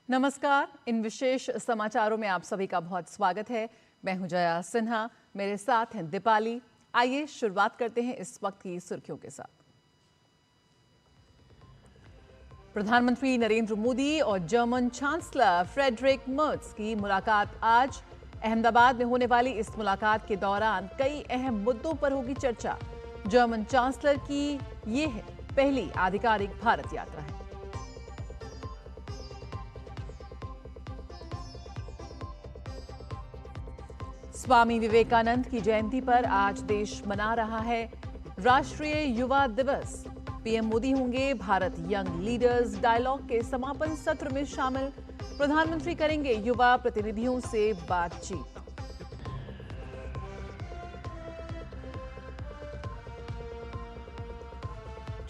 नमस्कार। इन विशेष समाचारों में आप सभी का बहुत स्वागत है। मैं हूं जया सिन्हा, मेरे साथ हैं दीपाली। आइए शुरुआत करते हैं इस वक्त की सुर्खियों के साथ। प्रधानमंत्री नरेंद्र मोदी और जर्मन चांसलर फ्रेडरिक मर्ज की मुलाकात आज। अहमदाबाद में होने वाली इस मुलाकात के दौरान कई अहम मुद्दों पर होगी चर्चा। जर्मन चांसलर की यह पहली आधिकारिक भारत यात्रा है। स्वामी विवेकानंद की जयंती पर आज देश मना रहा है राष्ट्रीय युवा दिवस। पीएम मोदी होंगे भारत यंग लीडर्स डायलॉग के समापन सत्र में शामिल। प्रधानमंत्री करेंगे युवा प्रतिनिधियों से बातचीत।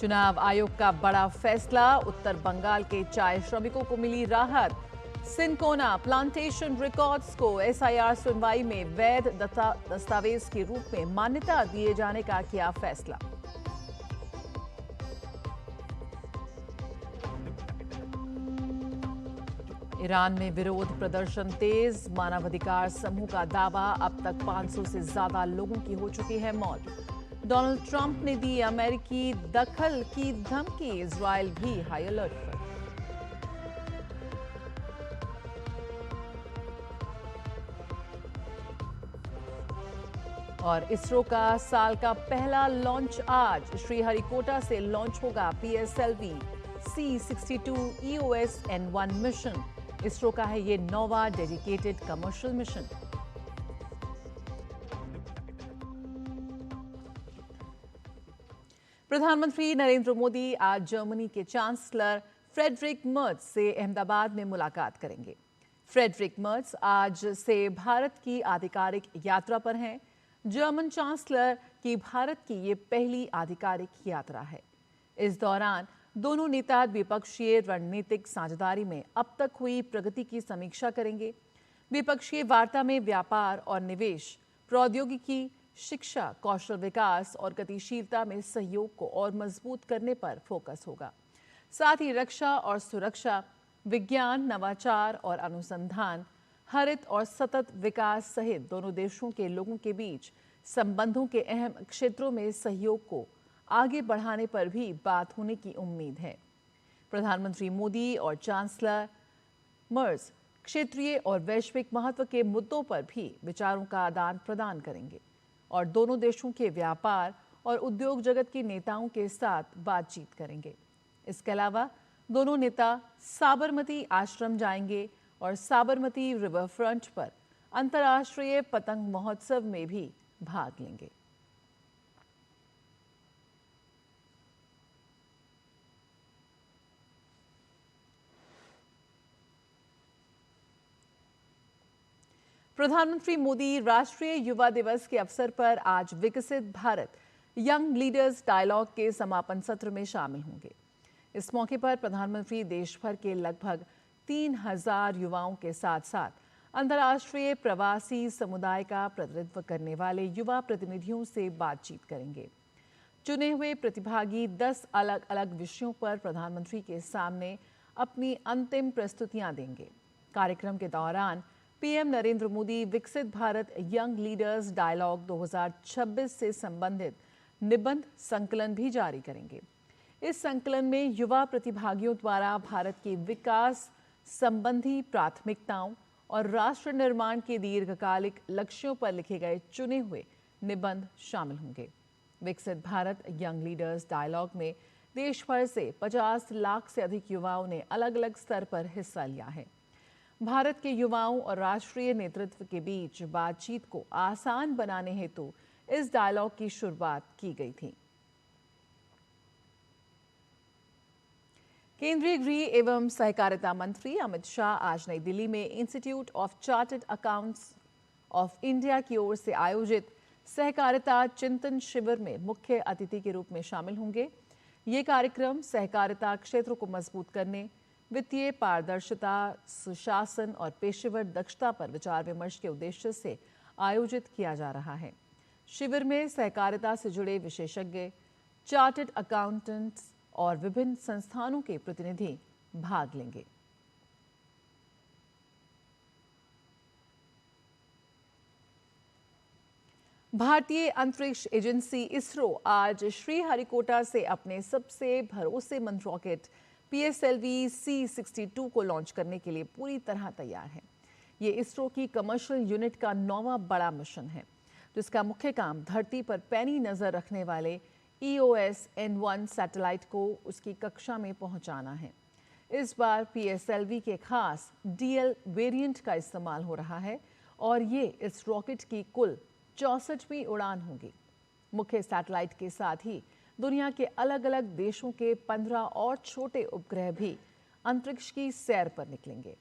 चुनाव आयोग का बड़ा फैसला, उत्तर बंगाल के चाय श्रमिकों को मिली राहत। सिनकोना प्लांटेशन रिकॉर्ड्स को एसआईआर सुनवाई में वैध दस्तावेज के रूप में मान्यता दिए जाने का किया फैसला। ईरान में विरोध प्रदर्शन तेज, मानवाधिकार समूह का दावा अब तक 500 से ज्यादा लोगों की हो चुकी है मौत। डोनाल्ड ट्रंप ने दी अमेरिकी दखल की धमकी, इजरायल भी हाई अलर्ट पर। और इसरो का साल का पहला लॉन्च आज। श्रीहरिकोटा से लॉन्च होगा PSLV C62 EOS N1 mission. ISRO का है ये 9वां डेडिकेटेड कमर्शियल मिशन। प्रधानमंत्री नरेंद्र मोदी आज जर्मनी के चांसलर फ्रेडरिक मर्ज से अहमदाबाद में मुलाकात करेंगे। फ्रेडरिक मर्ज आज से भारत की आधिकारिक यात्रा पर हैं। जर्मन चांसलर की भारत की ये पहली आधिकारिक यात्रा है। इस दौरान दोनों नेता द्विपक्षीय रणनीतिक साझेदारी में अब तक हुई प्रगति की समीक्षा करेंगे। द्विपक्षीय वार्ता में व्यापार और निवेश, प्रौद्योगिकी, शिक्षा, कौशल विकास और गतिशीलता में सहयोग को और मजबूत करने पर फोकस होगा। साथ ही रक्षा और सुरक्षा, विज्ञान, नवाचार और अनुसंधान, हरित और सतत विकास सहित दोनों देशों के लोगों के बीच संबंधों के अहम क्षेत्रों में सहयोग को आगे बढ़ाने पर भी बात होने की उम्मीद है। प्रधानमंत्री मोदी और चांसलर मर्ज क्षेत्रीय और वैश्विक महत्व के मुद्दों पर भी विचारों का आदान प्रदान करेंगे और दोनों देशों के व्यापार और उद्योग जगत के नेताओं के साथ बातचीत करेंगे। इसके अलावा दोनों नेता साबरमती आश्रम जाएंगे और साबरमती रिवर फ्रंट पर अंतर्राष्ट्रीय पतंग महोत्सव में भी भाग लेंगे। प्रधानमंत्री मोदी राष्ट्रीय युवा दिवस के अवसर पर आज विकसित भारत यंग लीडर्स डायलॉग के समापन सत्र में शामिल होंगे। इस मौके पर प्रधानमंत्री देश भर के लगभग 3000 युवाओं के साथ साथ अंतर्राष्ट्रीय प्रवासी समुदाय का प्रतिनिधित्व करने वाले युवा प्रतिनिधियों से बातचीत करेंगे। चुने हुए प्रतिभागी 10 अलग अलग विषयों पर प्रधानमंत्री के सामने अपनी अंतिम प्रस्तुतियां देंगे। कार्यक्रम के दौरान पीएम नरेंद्र मोदी विकसित भारत यंग लीडर्स डायलॉग 2026 से संबंधित निबंध संकलन भी जारी करेंगे। इस संकलन में युवा प्रतिभागियों द्वारा भारत के विकास संबंधी प्राथमिकताओं और राष्ट्र निर्माण के दीर्घकालिक लक्ष्यों पर लिखे गए चुने हुए निबंध शामिल होंगे। विकसित भारत यंग लीडर्स डायलॉग में देश भर से 50 लाख से अधिक युवाओं ने अलग अलग स्तर पर हिस्सा लिया है। भारत के युवाओं और राष्ट्रीय नेतृत्व के बीच बातचीत को आसान बनाने हेतु इस डायलॉग की शुरुआत की गई थी। केंद्रीय गृह एवं सहकारिता मंत्री अमित शाह आज नई दिल्ली में institute of chartered accounts of India की ओर से आयोजित सहकारिता चिंतन शिविर में मुख्य अतिथि के रूप में शामिल होंगे। ये कार्यक्रम सहकारिता क्षेत्र को मजबूत करने, वित्तीय पारदर्शिता, सुशासन और पेशेवर दक्षता पर विचार विमर्श के उद्देश्य से आयोजित किया जा रहा है। शिविर में सहकारिता से जुड़े विशेषज्ञ, चार्टर्ड अकाउंटेंट्स और विभिन्न संस्थानों के प्रतिनिधि भाग लेंगे। भारतीय अंतरिक्ष एजेंसी इसरो आज श्रीहरिकोटा से अपने सबसे भरोसेमंद रॉकेट PSLV C-62 को लॉन्च करने के लिए पूरी तरह तैयार है। ये इसरो की कमर्शियल यूनिट का 9वां बड़ा मिशन है, जिसका मुख्य काम धरती पर पैनी नजर रखने वाले EOS N1 सैटेलाइट को उसकी कक्षा में पहुंचाना है। इस बार PSLV के खास DL वेरिएंट का इस्तेमाल हो रहा है और ये इस रॉकेट की कुल 64वीं उड़ान होगी। मुख्य सैटेलाइट के साथ ही दुनिया के अलग अलग देशों के 15 और छोटे उपग्रह भी अंतरिक्ष की सैर पर निकलेंगे।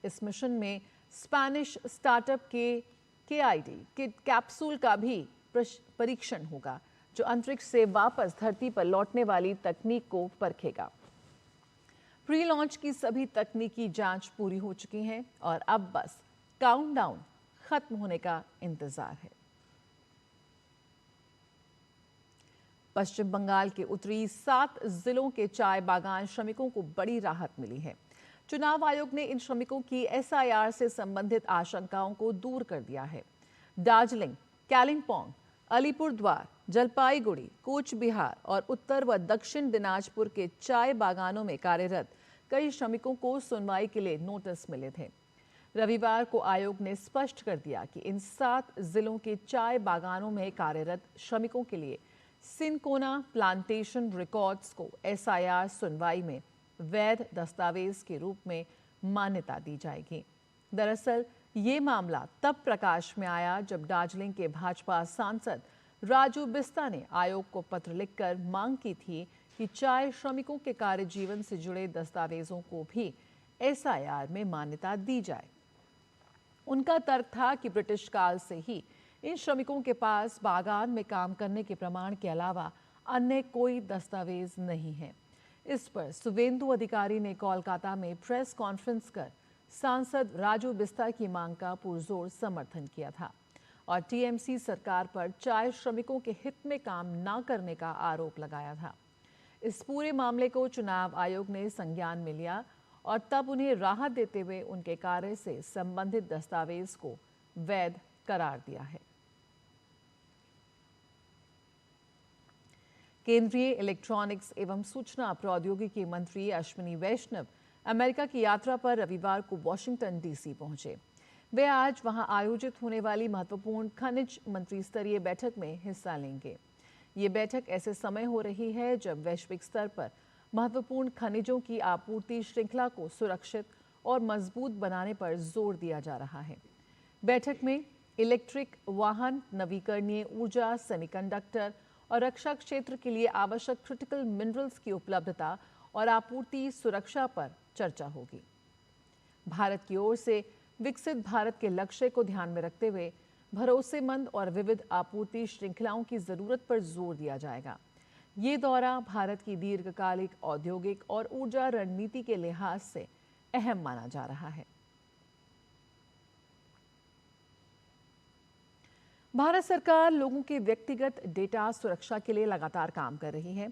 इस मिशन में स्पेनिश स्टार्टअप के KID किड कैप्सूल का भी परीक्षण होगा, जो अंतरिक्ष से वापस धरती पर लौटने वाली तकनीक को परखेगा। प्री लॉन्च की सभी तकनीकी जांच पूरी हो चुकी है और अब बस काउंटडाउन खत्म होने का इंतजार है। पश्चिम बंगाल के उत्तरी 7 जिलों के चाय बागान श्रमिकों को बड़ी राहत मिली है। चुनाव आयोग ने इन श्रमिकों की SIR से संबंधित आशंकाओं को दूर कर दिया है। दार्जिलिंग, कालिम्पोंग, अलीपुरद्वार, जलपाईगुड़ी, कूच बिहार और उत्तर व दक्षिण दिनाजपुर के चाय बागानों में कार्यरत कई श्रमिकों को सुनवाई के लिए नोटिस मिले थे। रविवार को आयोग ने स्पष्ट कर दिया कि इन 7 जिलों के चाय बागानों में कार्यरत श्रमिकों के लिए सिनकोना प्लांटेशन रिकॉर्ड्स को SIR सुनवाई में वैध दस्तावेज के रूप में मान्यता दी जाएगी। दरअसल ये मामला तब प्रकाश में आया जब दार्जिलिंग के भाजपा सांसद राजू बिस्ता ने आयोग को पत्र लिखकर मांग की थी कि चाय श्रमिकों के कार्य जीवन से जुड़े दस्तावेजों को भी SIR में मान्यता दी जाए। उनका तर्क था कि ब्रिटिश काल से ही इन श्रमिकों के पास बागान में काम करने के प्रमाण के अलावा अन्य कोई दस्तावेज नहीं है। इस पर सुवेंदु अधिकारी ने कोलकाता में प्रेस कॉन्फ्रेंस कर सांसद राजू बिस्ता की मांग का पुरजोर समर्थन किया था और TMC सरकार पर चाय श्रमिकों के हित में काम न करने का आरोप लगाया था। इस पूरे मामले को चुनाव आयोग ने संज्ञान में लिया और तब उन्हें राहत देते हुए उनके कार्य से संबंधित दस्तावेज को वैध करार दिया है। केंद्रीय इलेक्ट्रॉनिक्स एवं सूचना प्रौद्योगिकी मंत्री अश्विनी वैष्णव अमेरिका की यात्रा पर रविवार को वाशिंगटन DC पहुंचे। वे आज वहां आयोजित होने वाली महत्वपूर्ण खनिज मंत्री स्तरीय बैठक में हिस्सा लेंगे। ये बैठक ऐसे समय हो रही है जब वैश्विक स्तर पर महत्वपूर्ण खनिजों की आपूर्ति श्रृंखला को सुरक्षित और मजबूत बनाने पर जोर दिया जा रहा है। बैठक में इलेक्ट्रिक वाहन, नवीकरणीय ऊर्जा, सेमीकंडक्टर और रक्षा क्षेत्र के लिए आवश्यक क्रिटिकल मिनरल्स की उपलब्धता और आपूर्ति सुरक्षा पर चर्चा होगी। भारत की ओर से विकसित भारत के लक्ष्य को ध्यान में रखते हुए भरोसेमंद और विविध आपूर्ति श्रृंखलाओं की जरूरत पर जोर दिया जाएगा। ये दौरा भारत की दीर्घकालिक औद्योगिक और ऊर्जा रणनीति के लिहाज से अहम माना जा रहा है। भारत सरकार लोगों के व्यक्तिगत डेटा सुरक्षा के लिए लगातार काम कर रही है।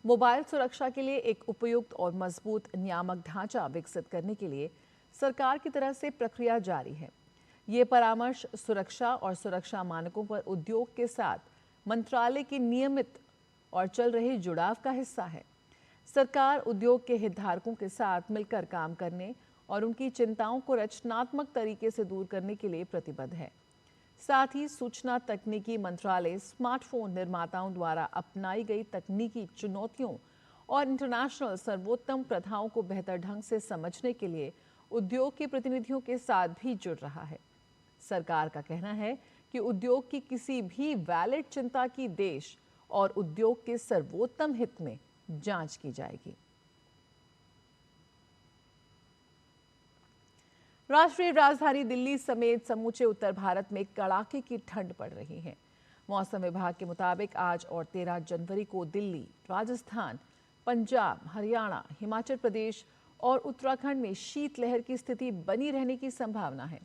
मोबाइल सुरक्षा के लिए एक उपयुक्त और मजबूत नियामक ढांचा विकसित करने के लिए सरकार की तरफ से प्रक्रिया जारी है। ये परामर्श सुरक्षा और सुरक्षा मानकों पर उद्योग के साथ मंत्रालय के नियमित और चल रहे जुड़ाव का हिस्सा है। सरकार उद्योग के हितधारकों के साथ मिलकर काम करने और उनकी चिंताओं को रचनात्मक तरीके से दूर करने के लिए प्रतिबद्ध है। साथ ही सूचना तकनीकी मंत्रालय स्मार्टफोन निर्माताओं द्वारा अपनाई गई तकनीकी चुनौतियों और इंटरनेशनल सर्वोत्तम प्रथाओं को बेहतर ढंग से समझने के लिए उद्योग के प्रतिनिधियों के साथ भी जुड़ रहा है। सरकार का कहना है कि उद्योग की किसी भी वैलिड चिंता की देश और उद्योग के सर्वोत्तम हित में जांच की जाएगी। राष्ट्रीय राजधानी दिल्ली समेत समूचे उत्तर भारत में कड़ाके की ठंड पड़ रही है। मौसम विभाग के मुताबिक आज और 13 जनवरी को दिल्ली, राजस्थान, पंजाब, हरियाणा, हिमाचल प्रदेश और उत्तराखंड में शीतलहर की स्थिति बनी रहने की संभावना है।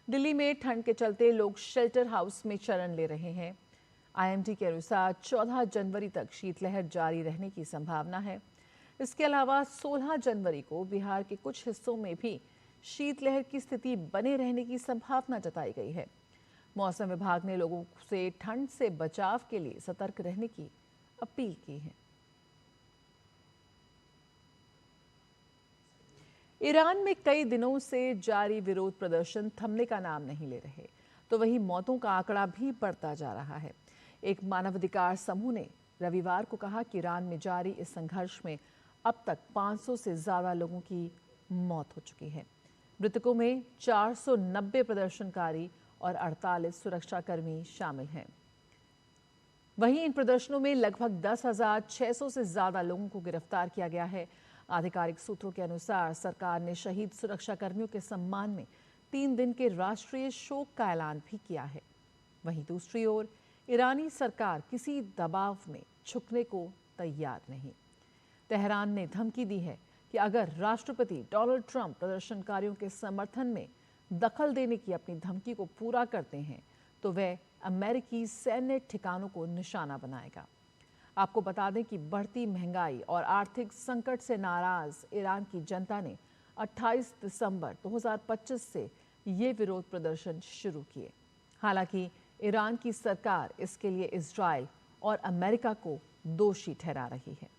दिल्ली में ठंड के चलते लोग शेल्टर हाउस में शरण ले रहे हैं। IMD के अनुसार 14 जनवरी तक शीतलहर जारी रहने की संभावना है। इसके अलावा 16 जनवरी को बिहार के कुछ हिस्सों में भी शीतलहर की स्थिति बने रहने की संभावना जताई गई है। मौसम विभाग ने लोगों से ठंड से बचाव के लिए सतर्क रहने की अपील की है। ईरान में कई दिनों से जारी विरोध प्रदर्शन थमने का नाम नहीं ले रहे, तो वहीं मौतों का आंकड़ा भी बढ़ता जा रहा है। एक मानवाधिकार समूह ने रविवार को कहा कि ईरान में जारी इस संघर्ष में अब तक 500 से ज्यादा लोगों की मौत हो चुकी है। मृतकों में 490 प्रदर्शनकारी और 48 सुरक्षाकर्मी शामिल हैं। वहीं इन प्रदर्शनों में लगभग 10,600 से ज्यादा लोगों को गिरफ्तार किया गया है। आधिकारिक सूत्रों के अनुसार सरकार ने शहीद सुरक्षाकर्मियों के सम्मान में 3 दिन के राष्ट्रीय शोक का ऐलान भी किया है। वहीं दूसरी ओर ईरानी सरकार किसी दबाव में झुकने को तैयार नहीं। तेहरान ने धमकी दी है कि अगर राष्ट्रपति डोनाल्ड ट्रंप प्रदर्शनकारियों के समर्थन में दखल देने की अपनी धमकी को पूरा करते हैं तो वह अमेरिकी सैन्य ठिकानों को निशाना बनाएगा। आपको बता दें कि बढ़ती महंगाई और आर्थिक संकट से नाराज ईरान की जनता ने 28 दिसंबर 2025 से ये विरोध प्रदर्शन शुरू किए। हालांकि ईरान की सरकार इसके लिए इजराइल और अमेरिका को दोषी ठहरा रही है।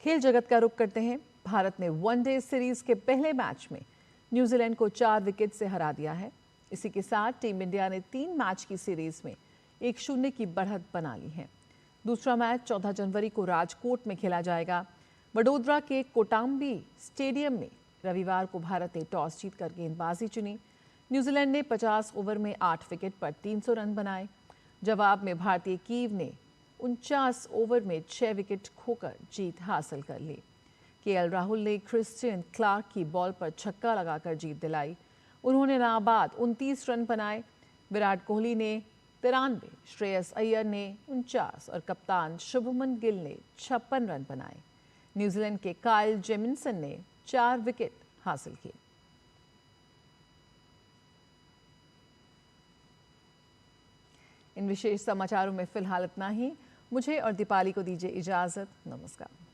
खेल जगत का रुख करते हैं। भारत ने वनडे सीरीज के पहले मैच में न्यूजीलैंड को 4 विकेट से हरा दिया है। इसी के साथ टीम इंडिया ने 3 मैच की सीरीज में 1-0 की बढ़त बना ली है। दूसरा मैच 14 जनवरी को राजकोट में खेला जाएगा। वडोदरा के कोटाम्बी स्टेडियम में रविवार को भारत ने टॉस जीतकर गेंदबाजी चुनी। न्यूजीलैंड ने 50 ओवर में 8 विकेट पर 300 रन बनाए। जवाब में भारतीय कीव ने 49 ओवर में 6 विकेट खोकर जीत हासिल कर ली। केएल राहुल ने क्रिस्टियन क्लार्क की बॉल पर छक्का लगाकर जीत दिलाई। उन्होंने नाबाद 29 रन बनाए। विराट कोहली ने 93, श्रेयस अय्यर ने 49 और कप्तान शुभमन गिल ने 56 रन बनाए। न्यूजीलैंड के काइल जेमिन्सन ने 4 विकेट हासिल किए। इन विशेष समाचारों में फिलहाल इतना ही। मुझे और दीपाली को दीजिए इजाजत। नमस्कार।